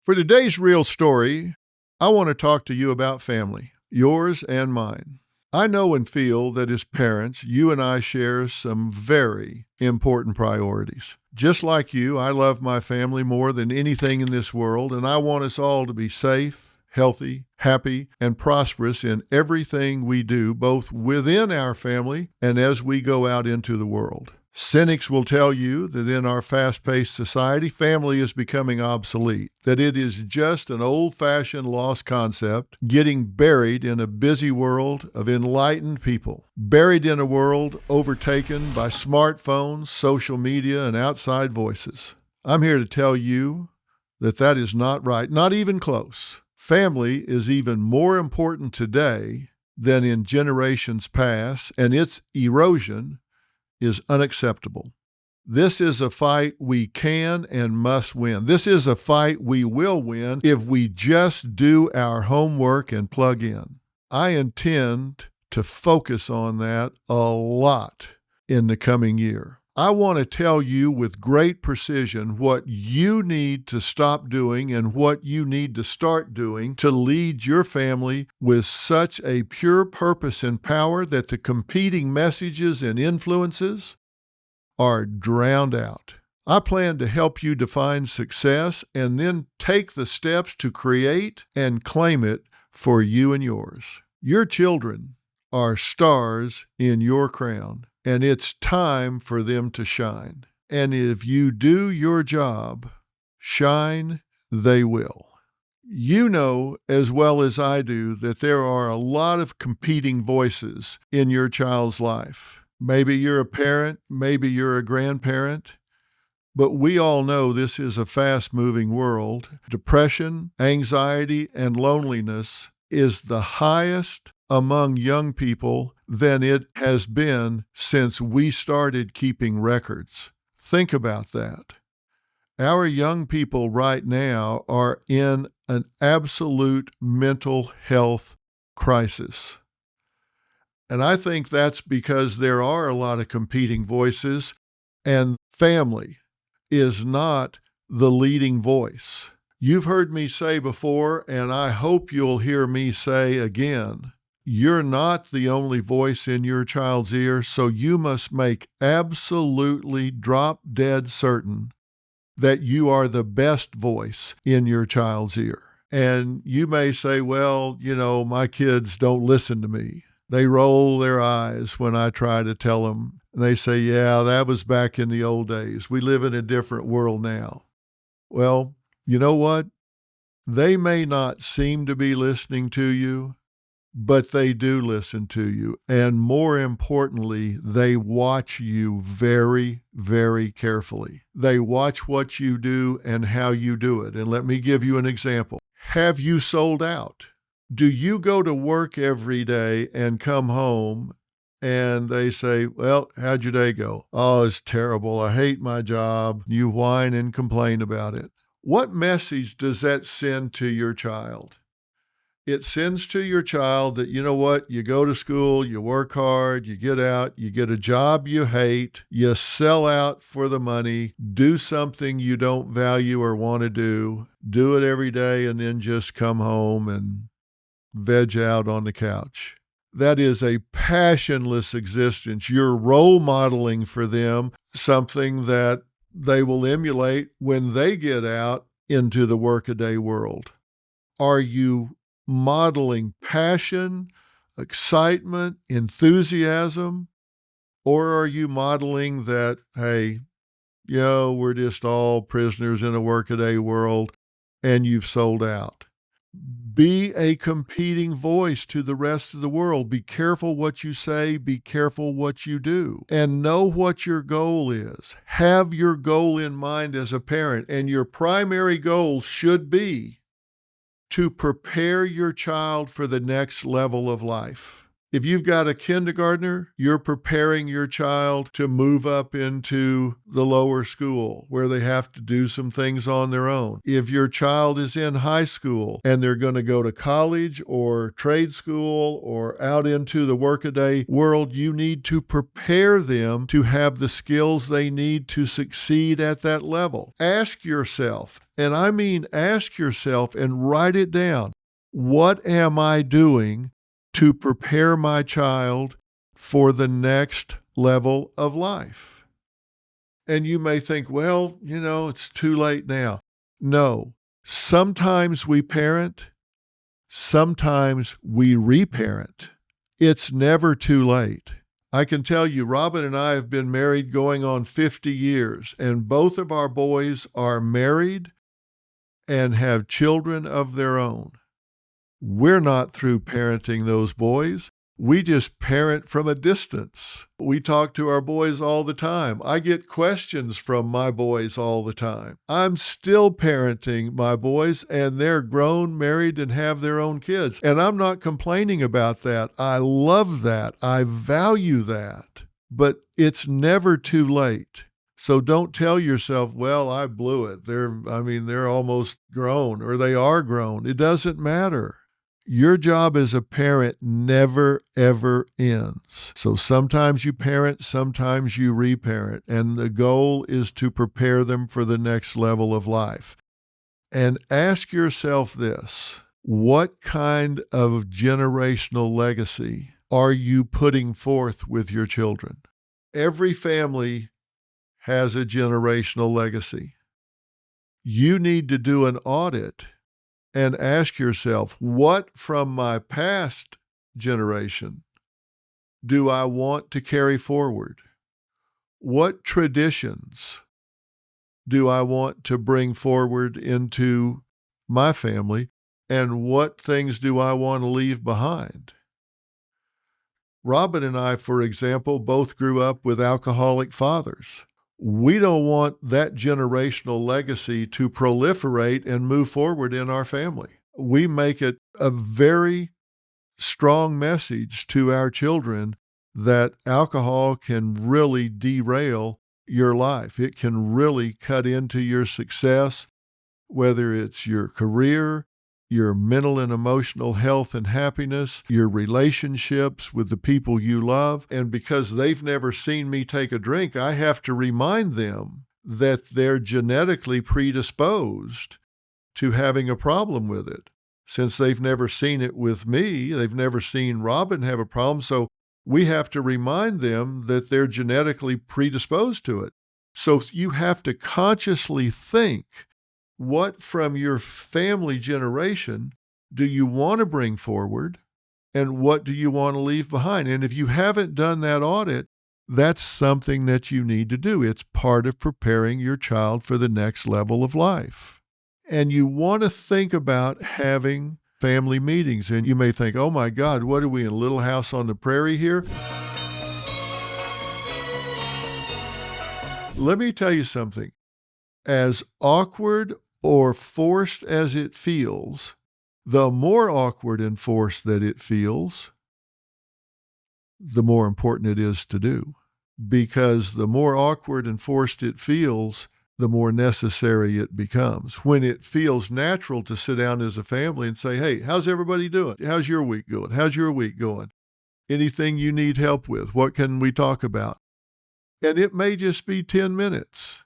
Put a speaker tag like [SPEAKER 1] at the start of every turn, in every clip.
[SPEAKER 1] For today's real story, I want to talk to you about family, yours and mine. I know and feel that as parents, you and I share some very important priorities. Just like you, I love my family more than anything in this world, and I want us all to be safe, healthy, happy, and prosperous in everything we do, both within our family and as we go out into the world. Cynics will tell you that in our fast-paced society, family is becoming obsolete, that it is just an old-fashioned lost concept getting buried in a busy world of enlightened people, buried in a world overtaken by smartphones, social media, and outside voices. I'm here to tell you that that is not right, not even close. Family is even more important today than in generations past, and its erosion is unacceptable. This is a fight we can and must win. This is a fight we will win if we just do our homework and plug in. I intend to focus on that a lot in the coming year. I want to tell you with great precision what you need to stop doing and what you need to start doing to lead your family with such a pure purpose and power that the competing messages and influences are drowned out. I plan to help you define success and then take the steps to create and claim it for you and yours. Your children are stars in your crown, and it's time for them to shine. And if you do your job, shine they will. You know as well as I do that there are a lot of competing voices in your child's life. Maybe you're a parent, maybe you're a grandparent, but we all know this is a fast-moving world. Depression, anxiety, and loneliness is the highest among young people than it has been since we started keeping records. Think about that. Our young people right now are in an absolute mental health crisis. And I think that's because there are a lot of competing voices, and family is not the leading voice. You've heard me say before, and I hope you'll hear me say again, you're not the only voice in your child's ear, so you must make absolutely drop-dead certain that you are the best voice in your child's ear. And you may say, well, my kids don't listen to me. They roll their eyes when I try to tell them. And they say, yeah, that was back in the old days. We live in a different world now. Well, you know what? They may not seem to be listening to you, but they do listen to you. And more importantly, they watch you very, very carefully. They watch what you do and how you do it. And let me give you an example. Have you sold out? Do you go to work every day and come home and they say, well, how'd your day go? Oh, it's terrible. I hate my job. You whine and complain about it. What message does that send to your child? It sends to your child that, you know what, you go to school, you work hard, you get out, you get a job you hate, you sell out for the money, do something you don't value or want to do it every day, and then just come home and veg out on the couch. That is a passionless existence. You're role modeling for them something that they will emulate when they get out into the workaday world. Are you modeling passion, excitement, enthusiasm, or are you modeling that, hey, we're just all prisoners in a workaday world and you've sold out? Be a competing voice to the rest of the world. Be careful what you say, be careful what you do, and know what your goal is. Have your goal in mind as a parent, and your primary goal should be to prepare your child for the next level of life. If you've got a kindergartner, you're preparing your child to move up into the lower school where they have to do some things on their own. If your child is in high school and they're going to go to college or trade school or out into the workaday world, you need to prepare them to have the skills they need to succeed at that level. Ask yourself, and I mean ask yourself and write it down, what am I doing to prepare my child for the next level of life? And you may think, well, it's too late now. No, sometimes we parent, sometimes we reparent. It's never too late. I can tell you, Robin and I have been married going on 50 years, and both of our boys are married and have children of their own. We're not through parenting those boys. We just parent from a distance. We talk to our boys all the time. I get questions from my boys all the time. I'm still parenting my boys, and they're grown, married, and have their own kids. And I'm not complaining about that. I love that. I value that. But it's never too late. So don't tell yourself, well, I blew it. They're almost grown, or they are grown. It doesn't matter. Your job as a parent never, ever ends. So sometimes you parent, sometimes you reparent, and the goal is to prepare them for the next level of life. And ask yourself this, what kind of generational legacy are you putting forth with your children? Every family has a generational legacy. You need to do an audit and ask yourself, what from my past generation do I want to carry forward? What traditions do I want to bring forward into my family? And what things do I want to leave behind? Robin and I, for example, both grew up with alcoholic fathers. We don't want that generational legacy to proliferate and move forward in our family. We make it a very strong message to our children that alcohol can really derail your life. It can really cut into your success, whether it's your career, your mental and emotional health and happiness, your relationships with the people you love. And because they've never seen me take a drink, I have to remind them that they're genetically predisposed to having a problem with it. Since they've never seen it with me, they've never seen Robin have a problem, so we have to remind them that they're genetically predisposed to it. So you have to consciously think, what from your family generation do you want to bring forward, and what do you want to leave behind? And if you haven't done that audit, that's something that you need to do. It's part of preparing your child for the next level of life. And you want to think about having family meetings. And you may think, oh my God, what are we in a little house on the prairie here? Let me tell you something. As awkward or forced as it feels, the more awkward and forced that it feels, the more important it is to do. Because the more awkward and forced it feels, the more necessary it becomes. When it feels natural to sit down as a family and say, hey, how's everybody doing? How's your week going? How's your week going? Anything you need help with? What can we talk about? And it may just be 10 minutes.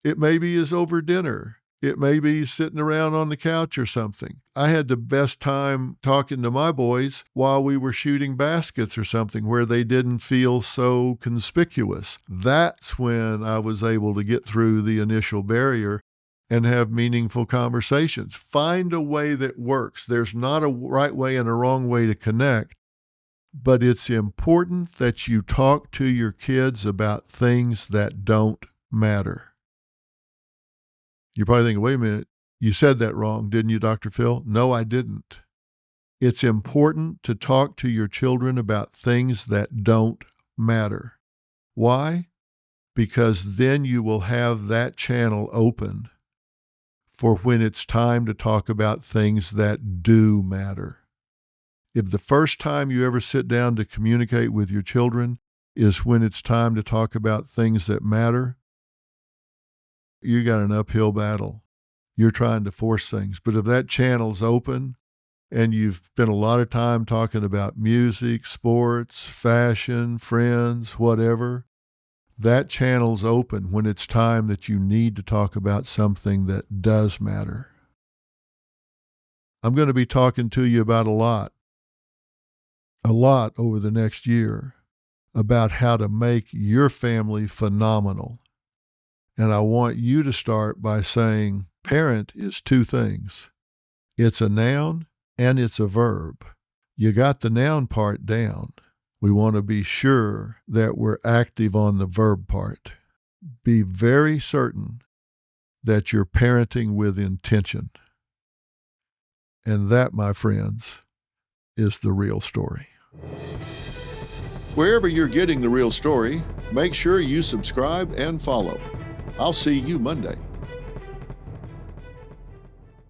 [SPEAKER 1] It may be as over dinner. It may be sitting around on the couch or something. I had the best time talking to my boys while we were shooting baskets or something where they didn't feel so conspicuous. That's when I was able to get through the initial barrier and have meaningful conversations. Find a way that works. There's not a right way and a wrong way to connect, but it's important that you talk to your kids about things that don't matter. You're probably thinking, wait a minute, you said that wrong, didn't you, Dr. Phil? No, I didn't. It's important to talk to your children about things that don't matter. Why? Because then you will have that channel open for when it's time to talk about things that do matter. If the first time you ever sit down to communicate with your children is when it's time to talk about things that matter, you got an uphill battle. You're trying to force things. But if that channel's open and you've spent a lot of time talking about music, sports, fashion, friends, whatever, that channel's open when it's time that you need to talk about something that does matter. I'm going to be talking to you about a lot over the next year about how to make your family phenomenal. And I want you to start by saying parent is two things. It's a noun and it's a verb. You got the noun part down. We want to be sure that we're active on the verb part. Be very certain that you're parenting with intention. And that, my friends, is the real story. Wherever you're getting the real story, make sure you subscribe and follow. I'll see you Monday.